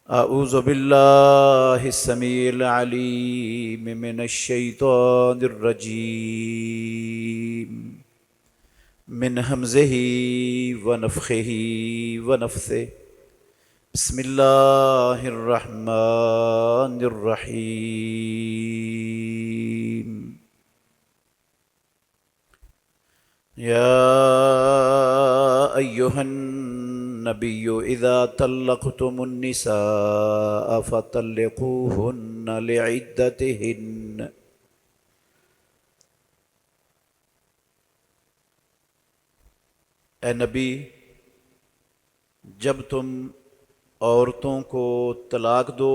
اعوذ باللہ السمیع العلیم من الشیطان الرجیم من ہمزہ ونفخہ ونفثہ بسم اللہ الرحمن الرحیم یا ایہا النبی اذا طلقتم النساء فطلقوہن لعدتہن اے نبی، جب تم عورتوں کو طلاق دو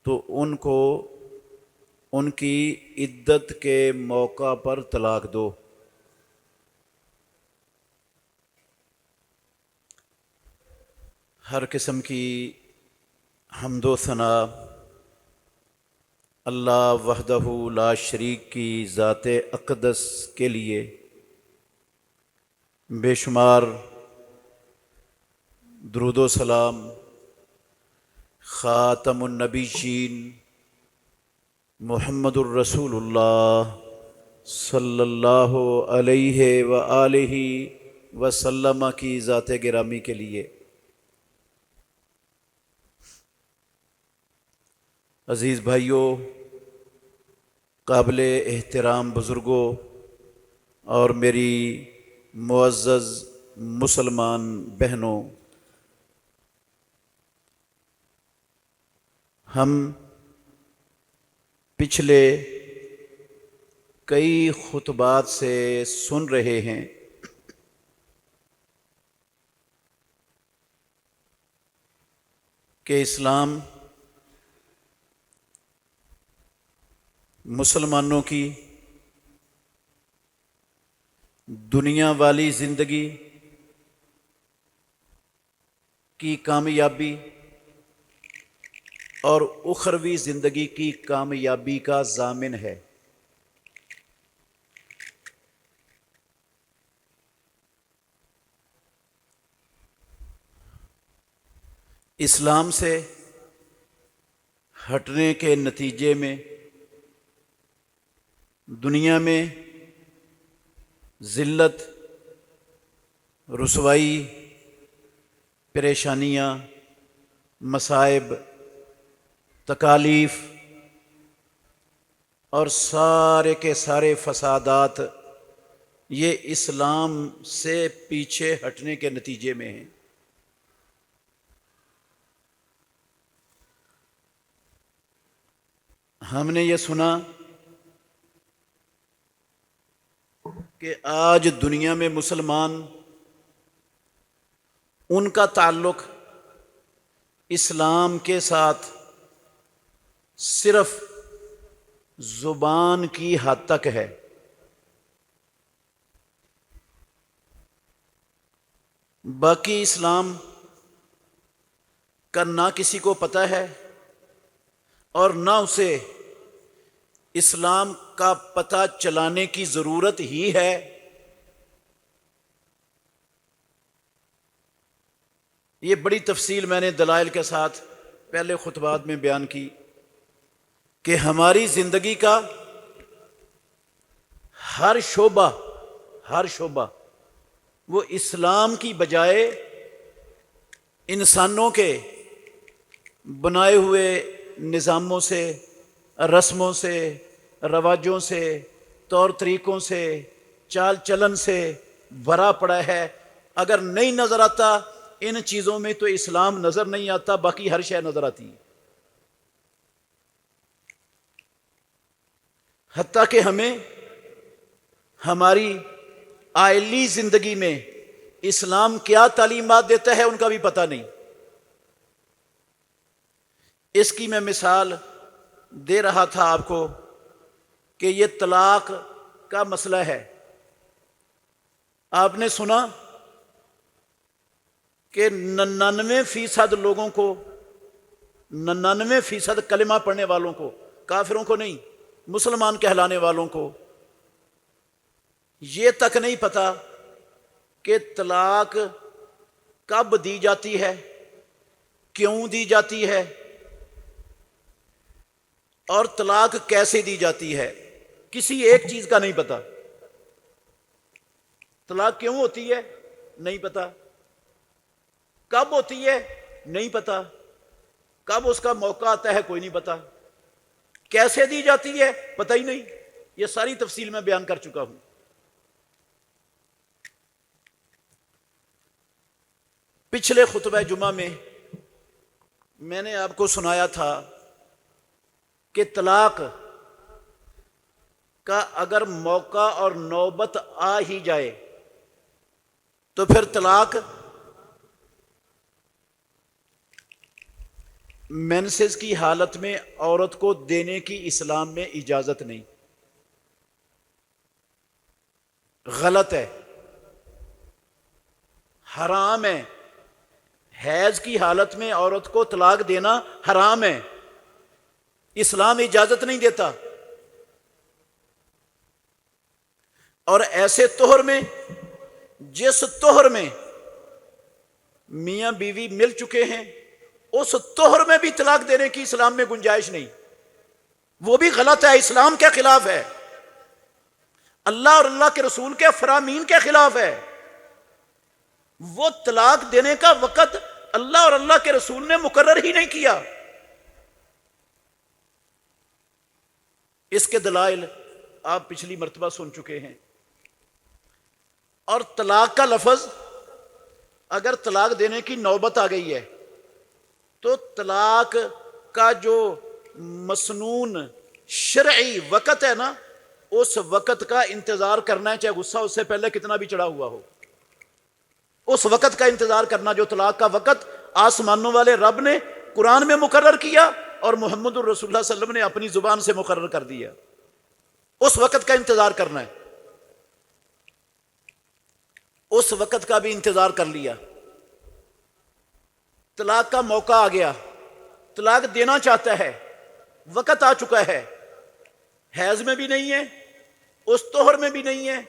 تو ان کو ان کی عدت کے موقع پر طلاق دو۔ ہر قسم کی حمد و ثنا اللہ وحدہ لا شریک کی ذات اقدس کے لیے، بے شمار درود و سلام خاتم النبیین محمد الرسول اللہ صلی اللہ علیہ وآلہ وسلم کی ذات گرامی کے لیے۔ عزیز بھائیوں، قابل احترام بزرگوں اور میری معزز مسلمان بہنوں، ہم پچھلے کئی خطبات سے سن رہے ہیں کہ اسلام مسلمانوں کی دنیا والی زندگی کی کامیابی اور اخروی زندگی کی کامیابی کا ضامن ہے۔ اسلام سے ہٹنے کے نتیجے میں دنیا میں ذلت، رسوائی، پریشانیاں، مصائب، تکالیف اور سارے کے سارے فسادات یہ اسلام سے پیچھے ہٹنے کے نتیجے میں ہیں۔ ہم نے یہ سنا کہ آج دنیا میں مسلمان، ان کا تعلق اسلام کے ساتھ صرف زبان کی حد تک ہے۔ باقی اسلام کا نہ کسی کو پتہ ہے اور نہ اسے اسلام کا پتہ چلانے کی ضرورت ہی ہے۔ یہ بڑی تفصیل میں نے دلائل کے ساتھ پہلے خطبات میں بیان کی کہ ہماری زندگی کا ہر شعبہ وہ اسلام کی بجائے انسانوں کے بنائے ہوئے نظاموں سے، رسموں سے، رواجوں سے، طور طریقوں سے، چال چلن سے بھرا پڑا ہے۔ اگر نہیں نظر آتا ان چیزوں میں تو اسلام نظر نہیں آتا، باقی ہر شے نظر آتی ہے۔ حتیٰ کہ ہمیں ہماری آئلی زندگی میں اسلام کیا تعلیمات دیتا ہے ان کا بھی پتہ نہیں۔ اس کی میں مثال دے رہا تھا آپ کو کہ یہ طلاق کا مسئلہ ہے۔ آپ نے سنا کہ 99% لوگوں کو، 99% کلمہ پڑھنے والوں کو، کافروں کو نہیں، مسلمان کہلانے والوں کو یہ تک نہیں پتا کہ طلاق کب دی جاتی ہے، کیوں دی جاتی ہے اور طلاق کیسے دی جاتی ہے، کسی ایک چیز کا نہیں پتا۔ طلاق کیوں ہوتی ہے نہیں پتا، کب ہوتی ہے نہیں پتا، کب اس کا موقع آتا ہے کوئی نہیں پتا، کیسے دی جاتی ہے پتہ ہی نہیں۔ یہ ساری تفصیل میں بیان کر چکا ہوں۔ پچھلے خطبہ جمعہ میں نے آپ کو سنایا تھا کہ طلاق کا اگر موقع اور نوبت آ ہی جائے تو پھر طلاق مینسز کی حالت میں عورت کو دینے کی اسلام میں اجازت نہیں، غلط ہے، حرام ہے۔ حیض کی حالت میں عورت کو طلاق دینا حرام ہے، اسلام اجازت نہیں دیتا۔ اور ایسے طہر میں، جس طہر میں میاں بیوی مل چکے ہیں، اس طہر میں بھی طلاق دینے کی اسلام میں گنجائش نہیں، وہ بھی غلط ہے، اسلام کے خلاف ہے، اللہ اور اللہ کے رسول کے فرامین کے خلاف ہے۔ وہ طلاق دینے کا وقت اللہ اور اللہ کے رسول نے مقرر ہی نہیں کیا۔ اس کے دلائل آپ پچھلی مرتبہ سن چکے ہیں۔ اور طلاق کا لفظ، اگر طلاق دینے کی نوبت آ گئی ہے تو طلاق کا جو مسنون شرعی وقت ہے نا، اس وقت کا انتظار کرنا ہے، چاہے غصہ اس سے پہلے کتنا بھی چڑھا ہوا ہو، اس وقت کا انتظار کرنا جو طلاق کا وقت آسمانوں والے رب نے قرآن میں مقرر کیا اور محمد الرسول اللہ صلی اللہ علیہ وسلم نے اپنی زبان سے مقرر کر دیا، اس وقت کا انتظار کرنا ہے۔ اس وقت کا بھی انتظار کر لیا، طلاق کا موقع آ گیا، طلاق دینا چاہتا ہے، وقت آ چکا ہے، حیض میں بھی نہیں ہے، اس طہر میں بھی نہیں ہے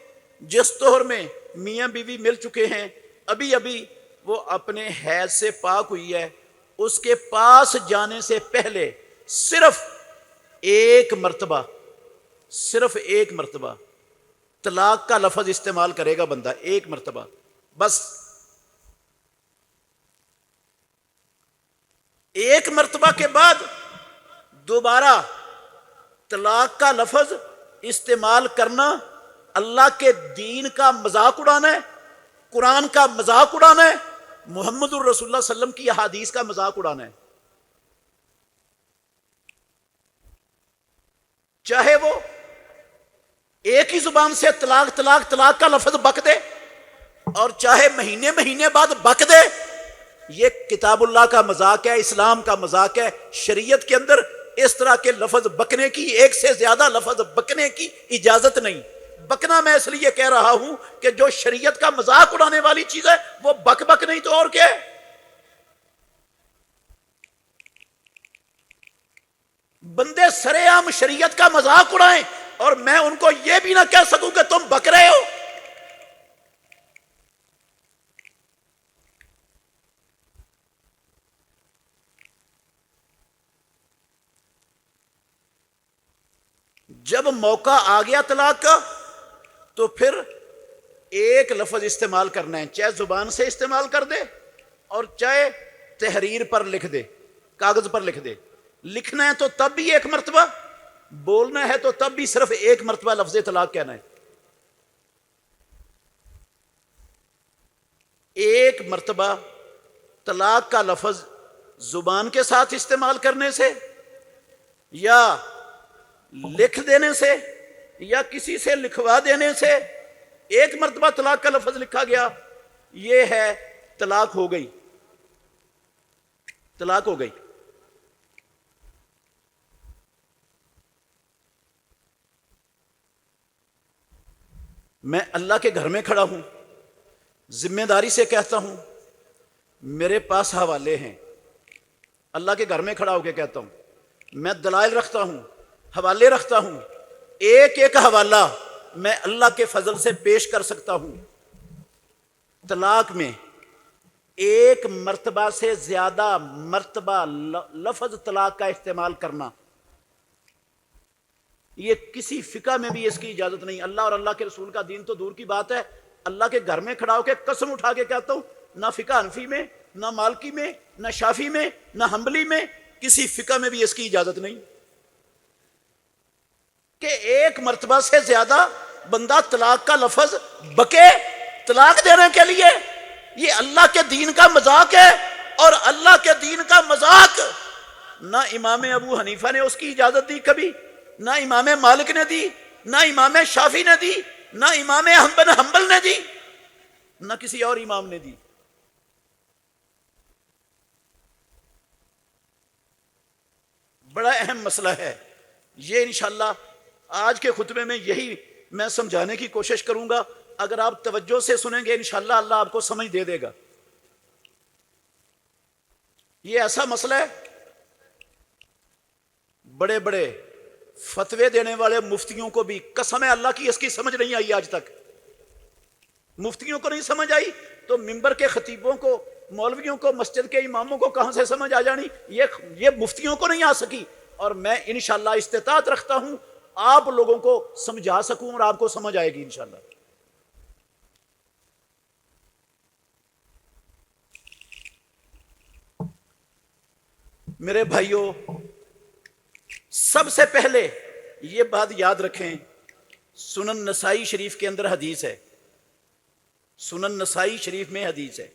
جس طہر میں میاں بیوی مل چکے ہیں، ابھی ابھی وہ اپنے حیض سے پاک ہوئی ہے، اس کے پاس جانے سے پہلے صرف ایک مرتبہ طلاق کا لفظ استعمال کرے گا بندہ، ایک مرتبہ بس، ایک مرتبہ کے بعد دوبارہ طلاق کا لفظ استعمال کرنا اللہ کے دین کا مذاق اڑانا ہے، قرآن کا مذاق اڑانا ہے، محمد الرسول اللہ صلی اللہ علیہ وسلم کی احادیث کا مذاق اڑانا ہے۔ چاہے وہ ایک ہی زبان سے طلاق طلاق طلاق کا لفظ بک دے اور چاہے مہینے مہینے بعد بک دے، یہ کتاب اللہ کا مذاق ہے، اسلام کا مذاق ہے۔ شریعت کے اندر اس طرح کے لفظ بکنے کی، ایک سے زیادہ لفظ بکنے کی اجازت نہیں۔ بکنا میں اس لیے کہہ رہا ہوں کہ جو شریعت کا مذاق اڑانے والی چیز ہے وہ بک نہیں تو اور کیا ہے۔ بندے سرے عام شریعت کا مذاق اڑائیں اور میں ان کو یہ بھی نہ کہہ سکوں کہ تم بک رہے ہو۔ جب موقع آ گیا طلاق کا تو پھر ایک لفظ استعمال کرنا ہے، چاہے زبان سے استعمال کر دے اور چاہے تحریر پر لکھ دے، کاغذ پر لکھ دے۔ لکھنا ہے تو تب بھی ایک مرتبہ، بولنا ہے تو تب بھی صرف ایک مرتبہ لفظ طلاق کہنا ہے۔ ایک مرتبہ طلاق کا لفظ زبان کے ساتھ استعمال کرنے سے یا لکھ دینے سے یا کسی سے لکھوا دینے سے ایک مرتبہ طلاق کا لفظ لکھا گیا، یہ ہے طلاق ہو گئی، طلاق ہو گئی۔ میں اللہ کے گھر میں کھڑا ہوں، ذمہ داری سے کہتا ہوں، میرے پاس حوالے ہیں، اللہ کے گھر میں کھڑا ہو کے کہتا ہوں، میں دلائل رکھتا ہوں، حوالے رکھتا ہوں، ایک ایک حوالہ میں اللہ کے فضل سے پیش کر سکتا ہوں۔ طلاق میں ایک مرتبہ سے زیادہ مرتبہ لفظ طلاق کا استعمال کرنا، یہ کسی فقہ میں بھی اس کی اجازت نہیں۔ اللہ اور اللہ کے رسول کا دین تو دور کی بات ہے، اللہ کے گھر میں کھڑا ہو کے قسم اٹھا کے کہتا ہوں، نہ فقہ حنفی میں، نہ مالکی میں، نہ شافی میں، نہ حنبلی میں، کسی فقہ میں بھی اس کی اجازت نہیں کہ ایک مرتبہ سے زیادہ بندہ طلاق کا لفظ بکے طلاق دینے کے لیے۔ یہ اللہ کے دین کا مذاق ہے، اور اللہ کے دین کا مذاق نہ امام ابو حنیفہ نے اس کی اجازت دی کبھی، نہ امام مالک نے دی، نہ امام شافی نے دی، نہ امام احمد بن حنبل نے دی، نہ کسی اور امام نے دی۔ بڑا اہم مسئلہ ہے یہ، انشاءاللہ آج کے خطبے میں یہی میں سمجھانے کی کوشش کروں گا۔ اگر آپ توجہ سے سنیں گے انشاءاللہ اللہ آپ کو سمجھ دے دے گا۔ یہ ایسا مسئلہ ہے، بڑے بڑے فتوے دینے والے مفتیوں کو بھی قسم ہے اللہ کی اس کی سمجھ نہیں آئی آج تک۔ مفتیوں کو نہیں سمجھ آئی تو منبر کے خطیبوں کو، مولویوں کو، مسجد کے اماموں کو کہاں سے سمجھ آ جانی؟ یہ مفتیوں کو نہیں آ سکی، اور میں انشاءاللہ استطاعت رکھتا ہوں آپ لوگوں کو سمجھا سکوں اور آپ کو سمجھ آئے گی انشاءاللہ۔ میرے بھائیوں، سب سے پہلے یہ بات یاد رکھیں، سنن نسائی شریف کے اندر حدیث ہے، سنن نسائی شریف میں حدیث ہے،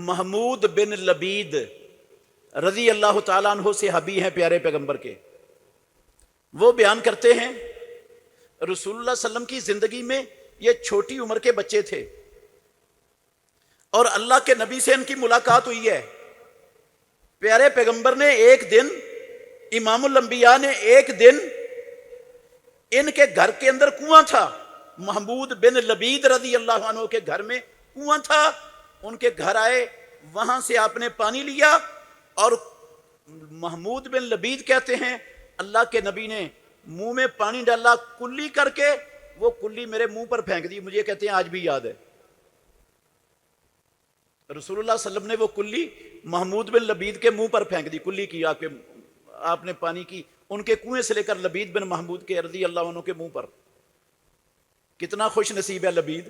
محمود بن لبید رضی اللہ تعالیٰ عنہ صحابی ہیں پیارے پیغمبر کے۔ وہ بیان کرتے ہیں رسول اللہ صلی اللہ علیہ وسلم کی زندگی میں یہ چھوٹی عمر کے بچے تھے، اور اللہ کے نبی سے ان کی ملاقات ہوئی ہے۔ پیارے پیغمبر نے ایک دن، امام الانبیاء نے ایک دن، ان کے گھر کے اندر کنواں تھا، محمود بن لبید رضی اللہ عنہ کے گھر میں کنواں تھا، ان کے گھر آئے، وہاں سے آپ نے پانی لیا، اور محمود بن لبید کہتے ہیں اللہ کے نبی نے منہ میں پانی ڈالا کلی کر کے، وہ کلی میرے منہ پر پھینک دی، مجھے کہتے ہیں آج بھی یاد ہے۔ رسول اللہ صلی اللہ علیہ وسلم نے وہ کلی محمود بن لبید کے منہ پر پھینک دی، کلی کی آپ نے پانی کی، ان کے کنویں سے لے کر لبید بن محمود کے رضی اللہ عنہ کے منہ پر۔ کتنا خوش نصیب ہے لبید۔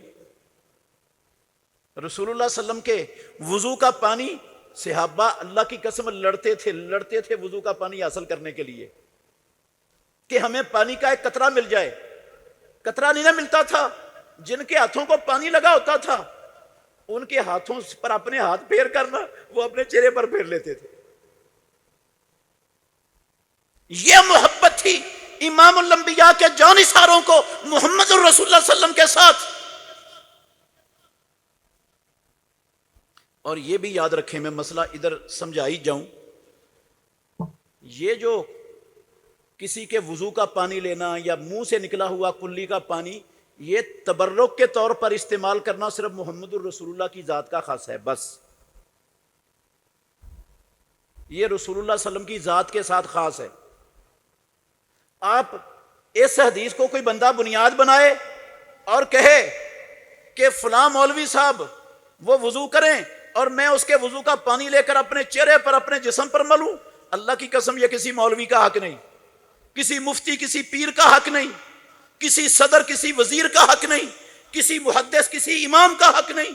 رسول اللہ صلی اللہ علیہ وسلم کے وضو کا پانی، صحابہ اللہ کی قسم لڑتے تھے وضو کا پانی حاصل کرنے کے لیے کہ ہمیں پانی کا ایک قطرہ مل جائے۔ قطرہ نہیں نہ ملتا تھا، جن کے ہاتھوں کو پانی لگا ہوتا تھا ان کے ہاتھوں پر اپنے ہاتھ پھیر کرنا، وہ اپنے چہرے پر پھیر لیتے تھے۔ یہ محبت تھی امام الانبیاء کے جانثاروں کو محمد الرسول اللہ صلی اللہ علیہ وسلم کے ساتھ۔ اور یہ بھی یاد رکھیں، میں مسئلہ ادھر سمجھائی جاؤں، یہ جو کسی کے وضو کا پانی لینا یا منہ سے نکلا ہوا کلی کا پانی، یہ تبرک کے طور پر استعمال کرنا صرف محمد الرسول اللہ کی ذات کا خاص ہے، بس یہ رسول اللہ صلی اللہ علیہ وسلم کی ذات کے ساتھ خاص ہے۔ آپ اس حدیث کو کوئی بندہ بنیاد بنائے اور کہے کہ فلاں مولوی صاحب وہ وضو کریں اور میں اس کے وضو کا پانی لے کر اپنے چہرے پر، اپنے جسم پر ملوں، اللہ کی قسم یہ کسی مولوی کا حق نہیں، کسی مفتی، کسی پیر کا حق نہیں، کسی صدر، کسی وزیر کا حق نہیں، کسی محدث، کسی امام کا حق نہیں۔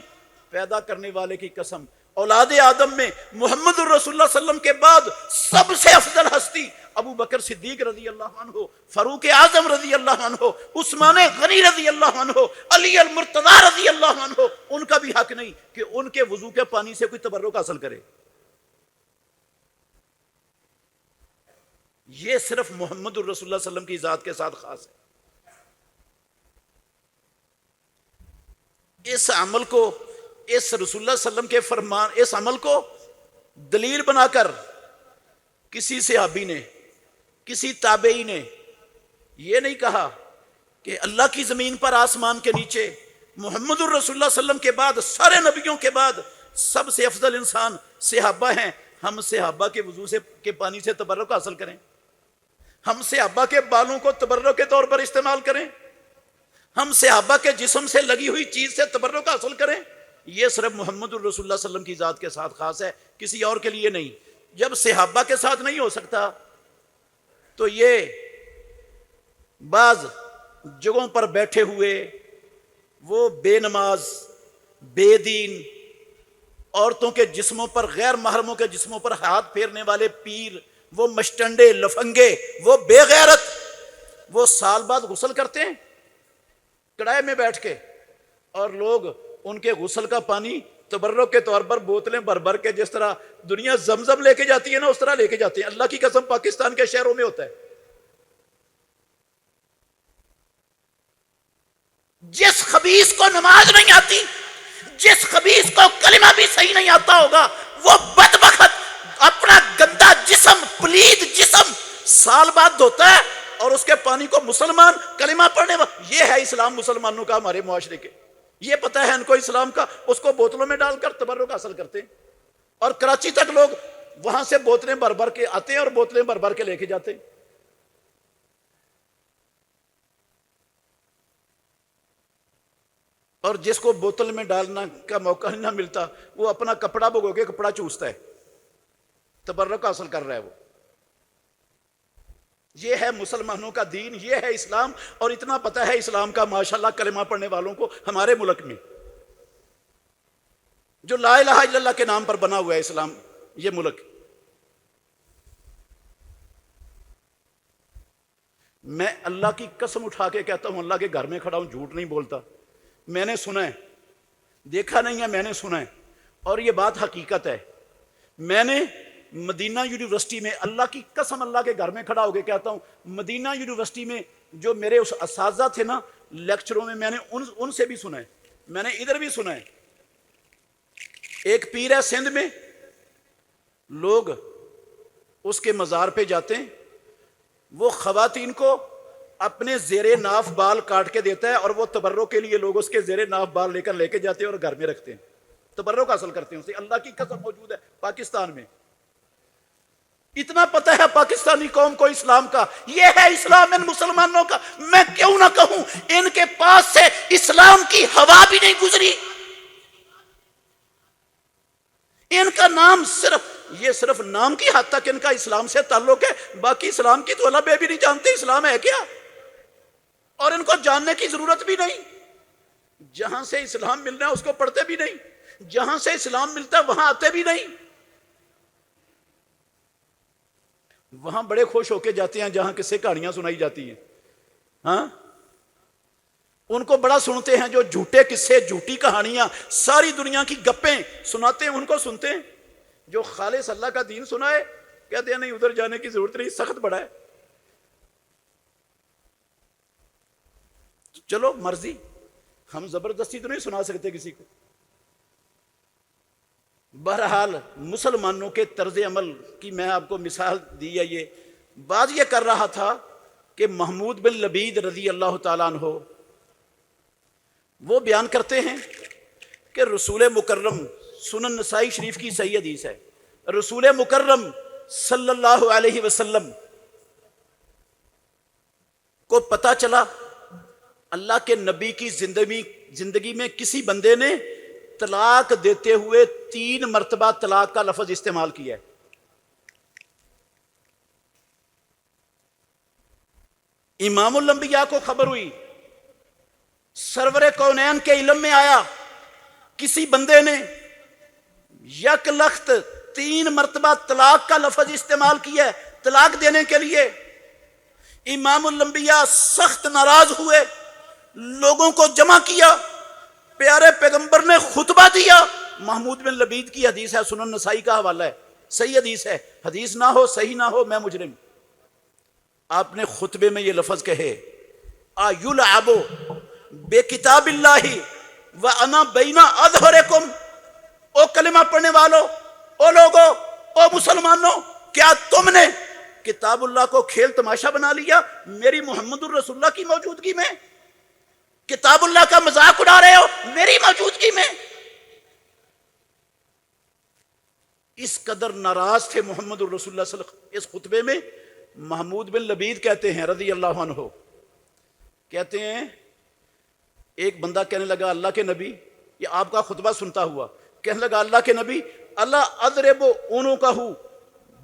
پیدا کرنے والے کی قسم، اولاد آدم میں محمد الرسول اللہ صلی اللہ علیہ وسلم کے بعد سب سے افضل ہستی ابو بکر صدیق رضی اللہ عنہ، فاروق اعظم رضی اللہ عنہ، عثمان غنی رضی اللہ عنہ، علی المرتضی رضی اللہ عنہ، ان کا بھی حق نہیں کہ ان کے وضو کے پانی سے کوئی تبرک حاصل کرے۔ یہ صرف محمد الرسول اللہ صلی اللہ علیہ وسلم کی ذات کے ساتھ خاص ہے۔ اس عمل کو، اس رسول اللہ صلی اللہ علیہ وسلم کے فرمان، اس عمل کو دلیل بنا کر کسی صحابی نے، کسی تابعی نے یہ نہیں کہا کہ اللہ کی زمین پر، آسمان کے نیچے محمد الرسول اللہ صلی اللہ علیہ وسلم کے بعد، سارے نبیوں کے بعد سب سے افضل انسان صحابہ ہیں، ہم صحابہ کے وضو سے کے پانی سے تبرک حاصل کریں، ہم صحابہ کے بالوں کو تبرک کے طور پر استعمال کریں، ہم صحابہ کے جسم سے لگی ہوئی چیز سے تبرک حاصل کریں۔ یہ صرف محمد الرسول اللہ صلی اللہ علیہ وسلم کی ذات کے ساتھ خاص ہے، کسی اور کے لیے نہیں۔ جب صحابہ کے ساتھ نہیں ہو سکتا تو یہ بعض جگہوں پر بیٹھے ہوئے وہ بے نماز، بے دین، عورتوں کے جسموں پر، غیر محرموں کے جسموں پر ہاتھ پھیرنے والے پیر، وہ مشٹنڈے لفنگے، وہ بے غیرت، وہ سال بعد غسل کرتے ہیں کڑائے میں بیٹھ کے، اور لوگ ان کے غسل کا پانی تبرک کے طور پر بوتلیں بھر بھر کے، جس طرح دنیا زمزم لے کے جاتی ہے نا، اس طرح لے کے جاتے ہیں۔ اللہ کی قسم پاکستان کے شہروں میں ہوتا ہے۔ جس خبیث کو نماز نہیں آتی، جس خبیث کو کلمہ بھی صحیح نہیں آتا ہوگا، وہ بدبخت اپنا گندا جسم، پلید جسم سال بعد دھوتا ہے، اور اس کے پانی کو مسلمان کلمہ پڑھنے والا، یہ ہے اسلام مسلمانوں کا ہمارے معاشرے کے، یہ پتہ ہے ان کو اسلام کا، اس کو بوتلوں میں ڈال کر تبرک حاصل کرتے ہیں، اور کراچی تک لوگ وہاں سے بوتلیں بھر بھر کے آتے ہیں اور بوتلیں بھر بھر کے لے کے جاتے ہیں۔ اور جس کو بوتل میں ڈالنا کا موقع نہ ملتا، وہ اپنا کپڑا بھگو کے کپڑا چوستا ہے، تبرک حاصل کر رہا ہے وہ۔ یہ ہے مسلمانوں کا دین، یہ ہے اسلام، اور اتنا پتہ ہے اسلام کا ماشاءاللہ کلمہ پڑھنے والوں کو ہمارے ملک میں، جو لا الہ الا اللہ کے نام پر بنا ہوا ہے اسلام، یہ ملک۔ میں اللہ کی قسم اٹھا کے کہتا ہوں، اللہ کے گھر میں کھڑا ہوں، جھوٹ نہیں بولتا، میں نے سنا ہے، دیکھا نہیں ہے، میں نے سنا ہے، اور یہ بات حقیقت ہے۔ میں نے مدینہ یونیورسٹی میں، اللہ کی قسم اللہ کے گھر میں کھڑا ہو کے کہتا ہوں، مدینہ یونیورسٹی میں جو میرے اس اساتذہ تھے نا لیکچروں میں نے ان سے بھی سنا ہے، میں نے ادھر بھی سنا ہے۔ ایک پیر ہے سندھ میں، لوگ اس کے مزار پہ جاتے ہیں، وہ خواتین کو اپنے زیر ناف بال کاٹ کے دیتا ہے، اور وہ تبرک کے لیے لوگ اس کے زیر ناف بال لے کے جاتے ہیں اور گھر میں رکھتے ہیں، تبرک حاصل کرتے ہیں اسے۔ اللہ کی قسم موجود ہے پاکستان میں۔ اتنا پتہ ہے پاکستانی قوم کو اسلام کا، یہ ہے اسلام ان مسلمانوں کا۔ میں کیوں نہ کہوں، ان کے پاس سے اسلام کی ہوا بھی نہیں گزری۔ ان کا نام صرف نام کی حد تک ان کا اسلام سے تعلق ہے، باقی اسلام کی تو اللہ بے بھی نہیں جانتے اسلام ہے کیا، اور ان کو جاننے کی ضرورت بھی نہیں۔ جہاں سے اسلام ملنا ہے اس کو پڑھتے بھی نہیں، جہاں سے اسلام ملتا ہے وہاں آتے بھی نہیں۔ وہاں بڑے خوش ہو کے جاتے ہیں جہاں قصے کہانیاں سنائی جاتی ہیں، ہاں، ان کو بڑا سنتے ہیں، جو جھوٹے قصے، جھوٹی کہانیاں، ساری دنیا کی گپیں سناتے ہیں، ان کو سنتے ہیں۔ جو خالص اللہ کا دین سنائے کہتے ہیں نہیں، ادھر جانے کی ضرورت نہیں، سخت بڑا ہے۔ چلو مرضی، ہم زبردستی تو نہیں سنا سکتے کسی کو۔ بہرحال مسلمانوں کے طرز عمل کی میں آپ کو مثال دی ہے۔ یہ بات یہ کر رہا تھا کہ محمود بن لبید رضی اللہ تعالیٰ عنہ وہ بیان کرتے ہیں کہ رسول مکرم، سنن نسائی شریف کی صحیح حدیث ہے، رسول مکرم صلی اللہ علیہ وسلم کو پتہ چلا اللہ کے نبی کی زندگی میں کسی بندے نے طلاق دیتے ہوئے 3 مرتبہ طلاق کا لفظ استعمال کیا ہے۔ امام الانبیاء کو خبر ہوئی، سرور کونین کے علم میں آیا، کسی بندے نے یک لخت 3 مرتبہ طلاق کا لفظ استعمال کیا ہے طلاق دینے کے لیے۔ امام الانبیاء سخت ناراض ہوئے، لوگوں کو جمع کیا، پیارے پیغمبر نے خطبہ دیا۔ محمود بن لبید کی حدیث ہے، سنن نسائی کا حوالہ ہے، صحیح حدیث ہے، حدیث نہ ہو صحیح نہ ہو میں مجرم۔ آپ نے خطبے میں یہ لفظ کہے، آیلعب بے کتاب اللہ وانا بین اظہرکم، او کلمہ پڑھنے والو، او لوگو، او مسلمانوں، کیا تم نے کتاب اللہ کو کھیل تماشا بنا لیا میری محمد الرسول اللہ کی موجودگی میں؟ کتاب اللہ کا مذاق اڑا رہے ہو میری موجودگی میں؟ اس قدر ناراض تھے محمد الرسول اللہ صلی اللہ علیہ وسلم۔ اس خطبے میں محمود بن لبید کہتے ہیں رضی اللہ عنہ، کہتے ہیں ایک بندہ کہنے لگا اللہ کے نبی یہ آپ کا خطبہ سنتا ہوا کہنے لگا اللہ کے نبی اللہ اضرب عنقہ،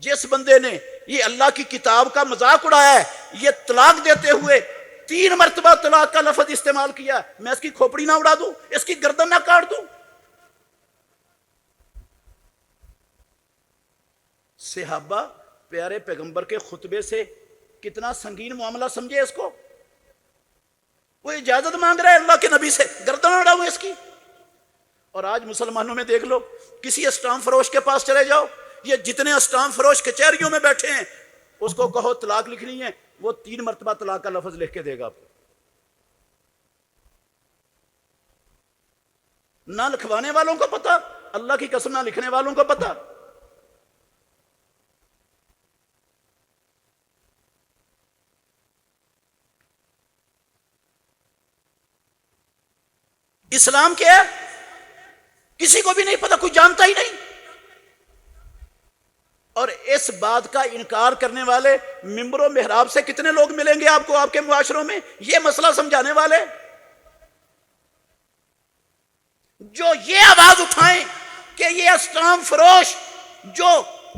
جس بندے نے یہ اللہ کی کتاب کا مذاق اڑایا ہے، یہ طلاق دیتے ہوئے 3 مرتبہ طلاق کا لفظ استعمال کیا، میں اس کی کھوپڑی نہ اڑا دوں، اس کی گردن نہ کاٹ دوں؟ صحابہ پیارے پیغمبر کے خطبے سے کتنا سنگین معاملہ سمجھے اس کو، وہ اجازت مانگ رہا ہے اللہ کے نبی سے، گردن اڑاؤں اس کی۔ اور آج مسلمانوں میں دیکھ لو، کسی اسٹام فروش کے پاس چلے جاؤ، یہ جتنے اسٹام فروش کچہریوں میں بیٹھے ہیں، اس کو کہو طلاق لکھنی ہے، وہ 3 مرتبہ طلاق کا لفظ لکھ کے دے گا آپ کو۔ نہ لکھوانے والوں کو پتا، اللہ کی قسم نہ لکھنے والوں کو پتا۔ اسلام کیا ہے کسی کو بھی نہیں پتا، کوئی جانتا ہی نہیں۔ اور اس بات کا انکار کرنے والے ممبر و محراب سے کتنے لوگ ملیں گے آپ کو آپ کے معاشروں میں، یہ مسئلہ سمجھانے والے، جو یہ آواز اٹھائیں کہ یہ اسٹام فروش جو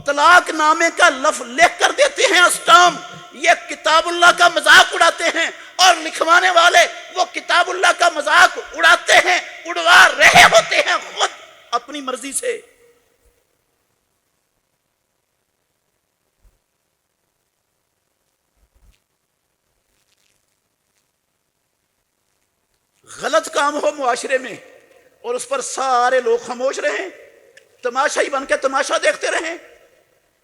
طلاق نامے کا لفظ لکھ کر دیتے ہیں اسٹام، یہ کتاب اللہ کا مذاق اڑاتے ہیں، اور لکھوانے والے وہ کتاب اللہ کا مذاق اڑاتے ہیں، اڑوا رہے ہوتے ہیں خود اپنی مرضی سے۔ غلط کام ہو معاشرے میں اور اس پر سارے لوگ خاموش رہیں، تماشائی بن کے تماشا دیکھتے رہیں،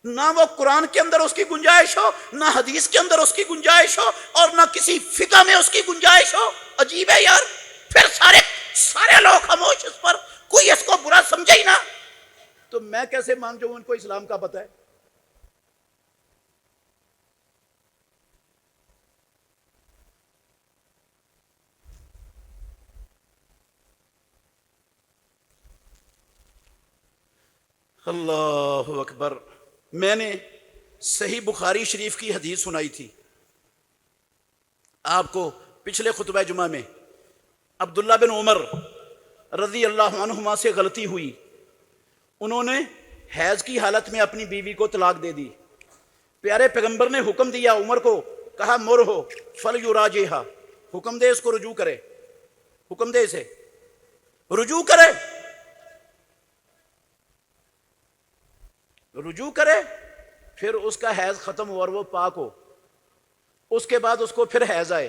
نہ وہ قرآن کے اندر اس کی گنجائش ہو، نہ حدیث کے اندر اس کی گنجائش ہو، اور نہ کسی فقہ میں اس کی گنجائش ہو۔ عجیب ہے یار، پھر سارے لوگ خاموش اس پر، کوئی اس کو برا سمجھے ہی نہ، تو میں کیسے مان جاؤں ان کو اسلام کا پتہ ہے؟ اللہ اکبر۔ میں نے صحیح بخاری شریف کی حدیث سنائی تھی آپ کو پچھلے خطبہ جمعہ میں، عبداللہ بن عمر رضی اللہ عنہما سے غلطی ہوئی، انہوں نے حیض کی حالت میں اپنی بیوی کو طلاق دے دی، پیارے پیغمبر نے حکم دیا عمر کو، کہا مر ہو فلیراجعھا، حکم دے اس کو رجوع کرے، حکم دے اسے رجوع کرے، رجوع کرے، پھر اس کا حیض ختم ہو اور وہ پاک ہو، اس کے بعد اس کو پھر حیض آئے،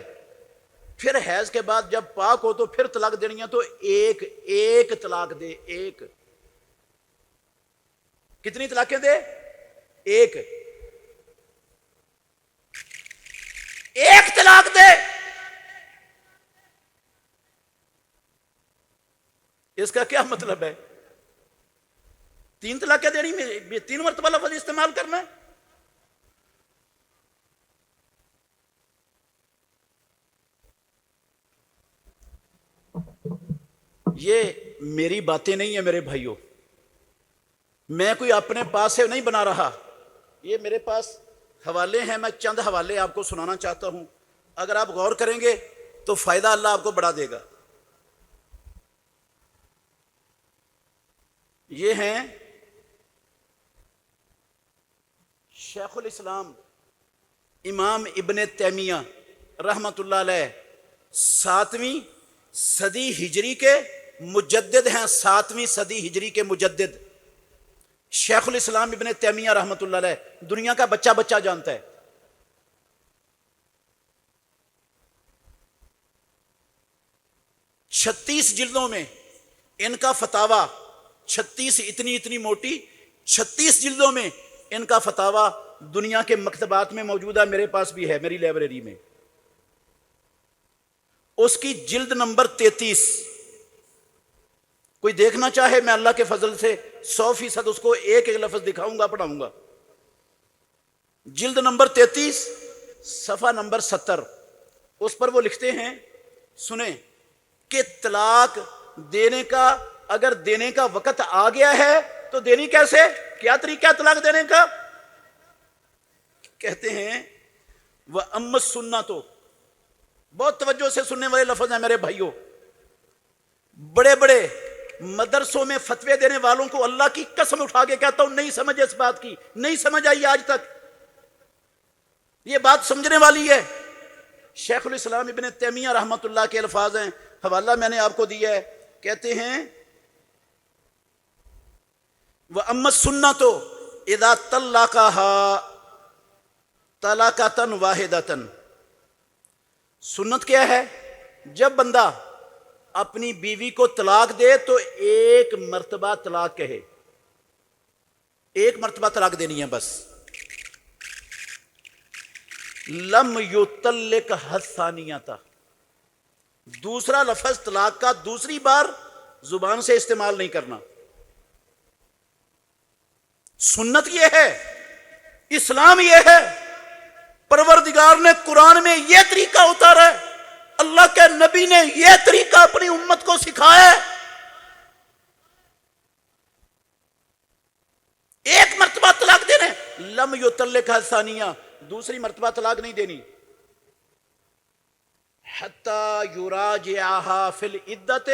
پھر حیض کے بعد جب پاک ہو تو پھر طلاق دینی ہے، تو ایک طلاق دے، ایک۔ کتنی طلاقیں دے؟ ایک طلاق دے۔ اس کا کیا مطلب ہے؟ 3 طلاقیں دینی میں 3 مرتبہ لفظ استعمال کرنا ہے؟ یہ میری باتیں نہیں ہیں میرے بھائیوں، میں کوئی اپنے پاس سے نہیں بنا رہا، یہ میرے پاس حوالے ہیں، میں چند حوالے آپ کو سنانا چاہتا ہوں، اگر آپ غور کریں گے تو فائدہ اللہ آپ کو بڑھا دے گا۔ یہ ہیں شیخ الاسلام امام ابن تیمیہ رحمۃ اللہ علیہ 7ویں صدی ہجری کے مجدد ہیں، 7ویں صدی ہجری کے مجدد شیخ الاسلام ابن تیمیہ رحمۃ اللہ علیہ، دنیا کا بچہ بچہ جانتا ہے۔ 36 جلدوں میں ان کا فتاویٰ، 36 اتنی موٹی، 36 جلدوں میں ان کا فتاویٰ دنیا کے مکتبات میں موجود ہے، میرے پاس بھی ہے میری لائبریری میں۔ اس کی جلد نمبر 33، کوئی دیکھنا چاہے میں اللہ کے فضل سے 100% اس کو ایک لفظ دکھاؤں گا، پڑھاؤں گا۔ جلد نمبر 33 صفحہ نمبر 70، اس پر وہ لکھتے ہیں، سنیں کہ طلاق دینے کا، اگر دینے کا وقت آ گیا ہے تو دینی کیسے، کیا طریقہ طلاق دینے کا؟ کہتے ہیں وَأَمَّ السُّنَّةُ، بہت توجہ سے سننے والے لفظ ہیں میرے بھائیوں، بڑے بڑے مدرسوں میں فتوے دینے والوں کو اللہ کی قسم اٹھا کے کہتا ہوں نہیں سمجھ اس بات کی، نہیں سمجھ آئی آج تک، یہ بات سمجھنے والی ہے۔ شیخ الاسلام ابن تیمیہ رحمۃ اللہ کے الفاظ ہیں، حوالہ میں نے آپ کو دیا ہے، کہتے ہیں وَأَمَّا السُّنَّةُ إِذَا طَلَّقَهَا طَلَقَةً وَاحِدَةً، سنت کیا ہے؟ جب بندہ اپنی بیوی کو طلاق دے تو ایک مرتبہ طلاق کہے، ایک مرتبہ طلاق دینی ہے بس، لم یطلقها الثانیہ، دوسرا لفظ طلاق کا دوسری بار زبان سے استعمال نہیں کرنا۔ سنت یہ ہے، اسلام یہ ہے، پروردگار نے قرآن میں یہ طریقہ اتارا ہے، اللہ کے نبی نے یہ طریقہ اپنی امت کو سکھایا ہے۔ ایک مرتبہ طلاق دینے، لم یطلقها الثانیہ، دوسری مرتبہ طلاق نہیں دینی، حتی یراجعها فی العدت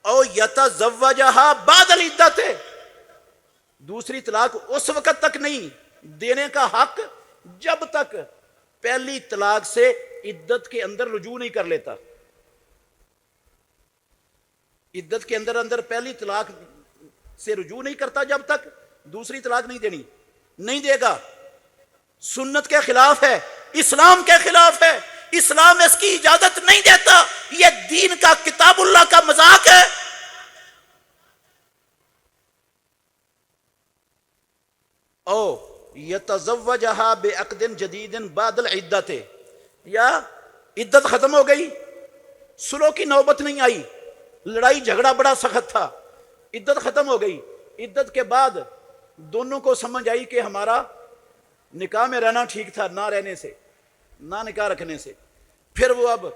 او یتزوجها بعد العدت، دوسری طلاق اس وقت تک نہیں دینے کا حق جب تک پہلی طلاق سے عدت کے اندر رجوع نہیں کر لیتا، عدت کے اندر پہلی طلاق سے رجوع نہیں کرتا جب تک دوسری طلاق نہیں دینی، نہیں دے گا، سنت کے خلاف ہے، اسلام کے خلاف ہے، اسلام اس کی اجازت نہیں دیتا، یہ دین کا کتاب اللہ کا مذاق ہے۔ او یتزوجها بعقد جدید بعد العدت، یا عدت ختم ہو گئی، سلو کی نوبت نہیں آئی، لڑائی جھگڑا بڑا سخت تھا، عدت ختم ہو گئی، عدت کے بعد دونوں کو سمجھ آئی کہ ہمارا نکاح میں رہنا ٹھیک تھا، نہ رہنے سے، نہ نکاح رکھنے سے، پھر وہ اب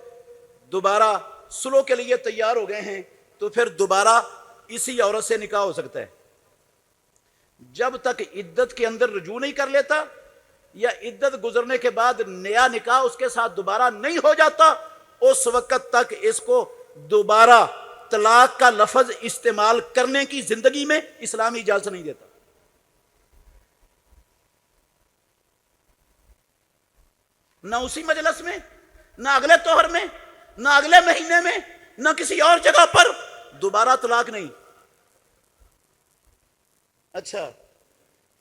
دوبارہ سلو کے لیے تیار ہو گئے ہیں، تو پھر دوبارہ اسی عورت سے نکاح ہو سکتا ہے۔ جب تک عدت کے اندر رجوع نہیں کر لیتا یا عدت گزرنے کے بعد نیا نکاح اس کے ساتھ دوبارہ نہیں ہو جاتا، اس وقت تک اس کو دوبارہ طلاق کا لفظ استعمال کرنے کی زندگی میں اسلامی اجازت نہیں دیتا۔ نہ اسی مجلس میں، نہ اگلے طہر میں، نہ اگلے مہینے میں، نہ کسی اور جگہ پر دوبارہ طلاق نہیں۔ اچھا،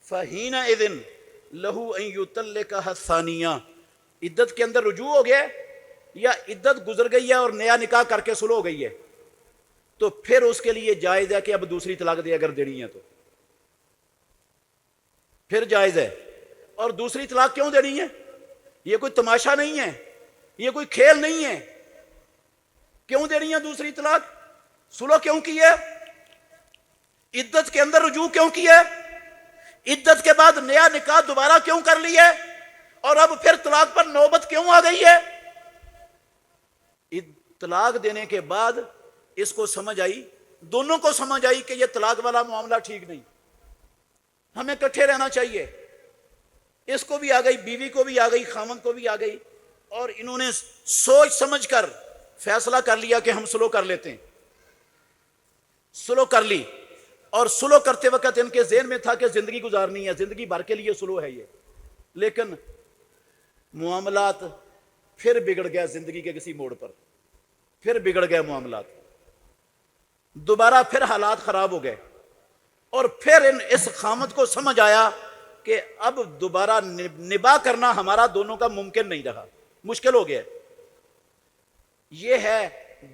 فَحِينَئِذٍ لَهُ أَن يُطَلِّقَهَا الثَّانِيَةَ، عدت کے اندر رجوع ہو گیا یا عدت گزر گئی ہے اور نیا نکاح کر کے سلو ہو گئی ہے، تو پھر اس کے لیے جائز ہے کہ اب دوسری طلاق دے، اگر دینی ہے تو پھر جائز ہے۔ اور دوسری طلاق کیوں دینی ہے؟ یہ کوئی تماشا نہیں ہے، یہ کوئی کھیل نہیں ہے۔ کیوں دینی ہے دوسری طلاق؟ سلو کیوں کی ہے؟ عدت کے اندر رجوع کیوں کی ہے؟ عدت کے بعد نیا نکاح دوبارہ کیوں کر لی ہے؟ اور اب پھر طلاق پر نوبت کیوں آ گئی ہے؟ طلاق دینے کے بعد اس کو سمجھ آئی، دونوں کو سمجھ آئی کہ یہ طلاق والا معاملہ ٹھیک نہیں، ہمیں اکٹھے رہنا چاہیے۔ اس کو بھی آ گئی، بیوی کو بھی آ گئی، خاوند کو بھی آ گئی، اور انہوں نے سوچ سمجھ کر فیصلہ کر لیا کہ ہم سلو کر لیتے ہیں، سلو کر لی۔ اور سلو کرتے وقت ان کے ذہن میں تھا کہ زندگی گزارنی ہے، زندگی بھر کے لیے سلو ہے یہ، لیکن معاملات پھر بگڑ گیا، زندگی کے کسی موڑ پر پھر بگڑ گئے معاملات، دوبارہ پھر حالات خراب ہو گئے، اور پھر اس خامد کو سمجھ آیا کہ اب دوبارہ نباہ کرنا ہمارا دونوں کا ممکن نہیں رہا، مشکل ہو گیا۔ یہ ہے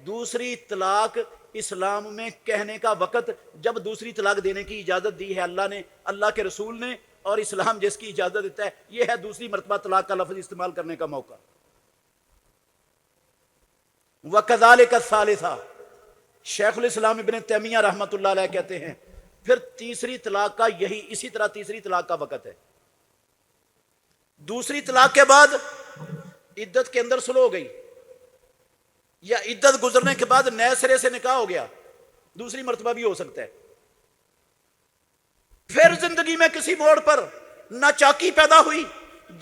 دوسری طلاق اسلام میں کہنے کا وقت، جب دوسری طلاق دینے کی اجازت دی ہے اللہ نے، اللہ کے رسول نے، اور اسلام جس کی اجازت دیتا ہے، یہ ہے دوسری مرتبہ طلاق کا لفظ استعمال کرنے کا موقع۔ وَكَذَلِكَ الثَّالِثَةُ، شیخ الاسلام ابن تیمیہ رحمۃ اللہ علیہ کہتے ہیں پھر تیسری طلاق کا یہی اسی طرح تیسری طلاق کا وقت ہے۔ دوسری طلاق کے بعد عدت کے اندر سلو ہو گئی، یا عدت گزرنے کے بعد نئے سرے سے نکاح ہو گیا، دوسری مرتبہ بھی ہو سکتا ہے۔ پھر زندگی میں کسی موڑ پر ناچاکی پیدا ہوئی،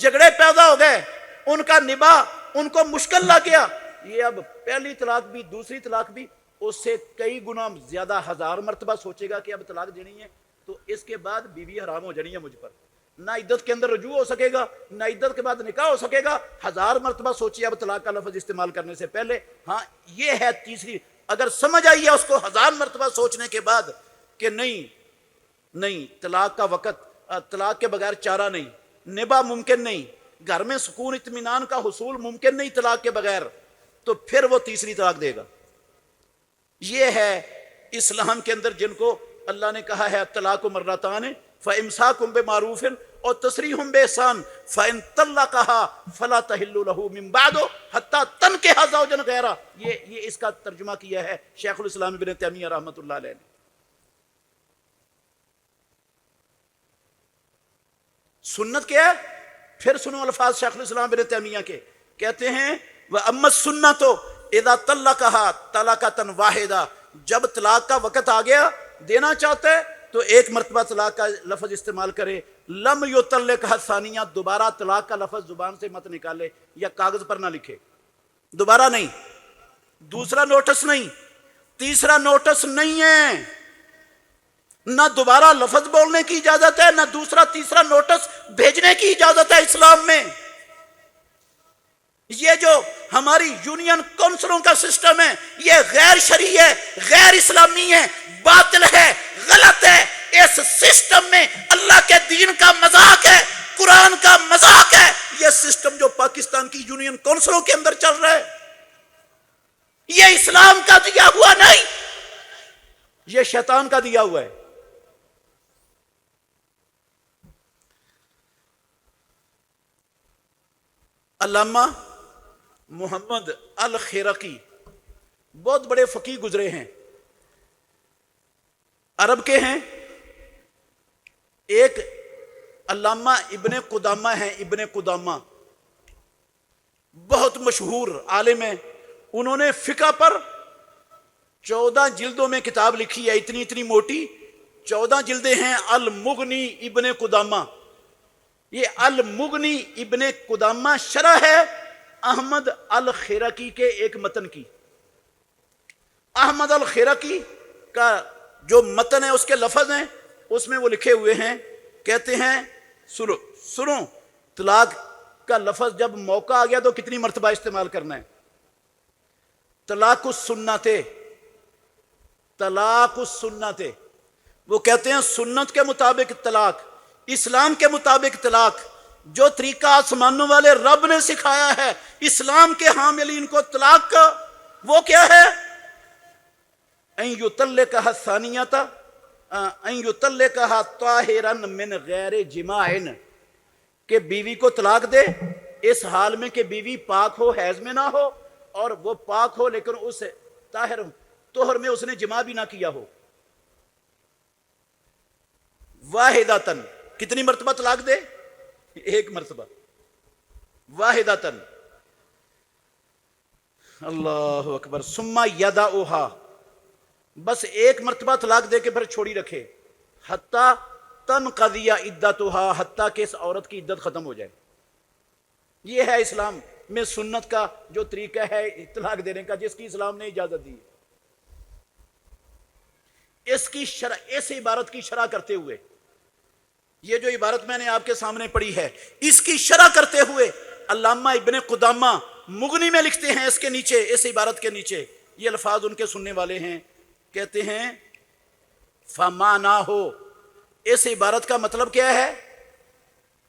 جھگڑے پیدا ہو گئے، ان کا نباہ ان کو مشکل لگ گیا، یہ اب پہلی طلاق بھی دوسری طلاق بھی اس سے کئی گنا زیادہ 1000 مرتبہ سوچے گا کہ اب طلاق دینی ہے تو اس کے بعد بیوی حرام ہو جانی ہے مجھ پر، نہ عدت کے اندر رجوع ہو سکے گا، نہ عدت کے بعد نکاح ہو سکے گا. 1000 مرتبہ سوچیے اب طلاق کا لفظ استعمال کرنے سے پہلے. ہاں یہ ہے تیسری، اگر سمجھ آئی ہے اس کو 1000 مرتبہ سوچنے کے بعد کہ نہیں طلاق کا وقت، طلاق کے بغیر چارہ نہیں، نباہ ممکن نہیں، گھر میں سکون اطمینان کا حصول ممکن نہیں طلاق کے بغیر، تو پھر وہ تیسری طلاق دے گا. یہ ہے اسلام کے اندر جن کو اللہ نے کہا ہے طلاق مرتان فامساک بمعروف اور تسریح باحسان فان طلقها فلا تحل له من بعد حتى تنكح زوجا غیرہ. یہ اس کا ترجمہ کیا ہے شیخ الاسلام ابن تیمیہ رحمۃ اللہ علیہ نے. سنت کیا ہے؟ پھر سنو الفاظ شیخ الاسلام ابن تیمیہ کے، کہتے ہیں وَأَمَّا السُّنَّةُ اِذَا طَلَّقَهَا طَلَقَةً وَاحِدَةً، جب طلاق کا وقت آ گیا دینا چاہتا ہے تو ایک مرتبہ طلاق کا لفظ استعمال کرے. لم یطلقها ثانیہ، دوبارہ طلاق کا لفظ زبان سے مت نکالے یا کاغذ پر نہ لکھے، دوبارہ نہیں، دوسرا نوٹس نہیں، تیسرا نوٹس نہیں ہے، نہ دوبارہ لفظ بولنے کی اجازت ہے، نہ دوسرا تیسرا نوٹس بھیجنے کی اجازت ہے اسلام میں. یہ جو ہماری یونین کونسلوں کا سسٹم ہے یہ غیر شرعی ہے، غیر اسلامی ہے، باطل ہے، غلط ہے. اس سسٹم میں اللہ کے دین کا مذاق ہے، قرآن کا مذاق ہے. یہ سسٹم جو پاکستان کی یونین کونسلوں کے اندر چل رہا ہے یہ اسلام کا دیا ہوا نہیں، یہ شیطان کا دیا ہوا ہے. علامہ محمد الخرقی بہت بڑے فقیہ گزرے ہیں، عرب کے ہیں. ایک علامہ ابن قدامہ ہیں، ابن قدامہ بہت مشہور عالم ہیں. انہوں نے فقہ پر 14 جلدوں میں کتاب لکھی ہے، اتنی موٹی 14 جلدیں ہیں. المغنی ابن قدامہ، یہ المغنی ابن قدامہ شرح ہے احمد الخرقی کے ایک متن کی. احمد الخرقی کا جو متن ہے اس کے لفظ ہیں اس میں وہ لکھے ہوئے ہیں، کہتے ہیں سنو طلاق کا لفظ جب موقع آ گیا تو کتنی مرتبہ استعمال کرنا ہے. طلاق السنت، طلاق السنت، وہ کہتے ہیں سنت کے مطابق طلاق، اسلام کے مطابق طلاق، جو طریقہ آسمانوں والے رب نے سکھایا ہے اسلام کے حاملین کو طلاق کا، وہ کیا ہے؟ ان یطلقها ثانیۃ ان یطلقها طاہرا من غیر جماع، کہ بیوی کو طلاق دے اس حال میں کہ بیوی پاک ہو، حیض میں نہ ہو، اور وہ پاک ہو لیکن اس طہر میں اس نے جماع بھی نہ کیا ہو. واحدۃ، کتنی مرتبہ طلاق دے؟ ایک مرتبہ. واحدۃ، اللہ اکبر. ثم یدعها، بس ایک مرتبہ طلاق دے کے پھر چھوڑی رکھے. حتی تنقضی عدتها، حتی کہ اس عورت کی عدت ختم ہو جائے. یہ ہے اسلام میں سنت کا جو طریقہ ہے طلاق دینے کا، جس کی اسلام نے اجازت دی. اس کی شرح، اس عبارت کی شرح کرتے ہوئے، یہ جو عبارت میں نے آپ کے سامنے پڑھی ہے اس کی شرح کرتے ہوئے علامہ ابن قدامہ مغنی میں لکھتے ہیں، اس کے نیچے، اس عبارت کے نیچے یہ الفاظ ان کے سننے والے ہیں، کہتے ہیں فمانا ہو، اس عبارت کا مطلب کیا ہے؟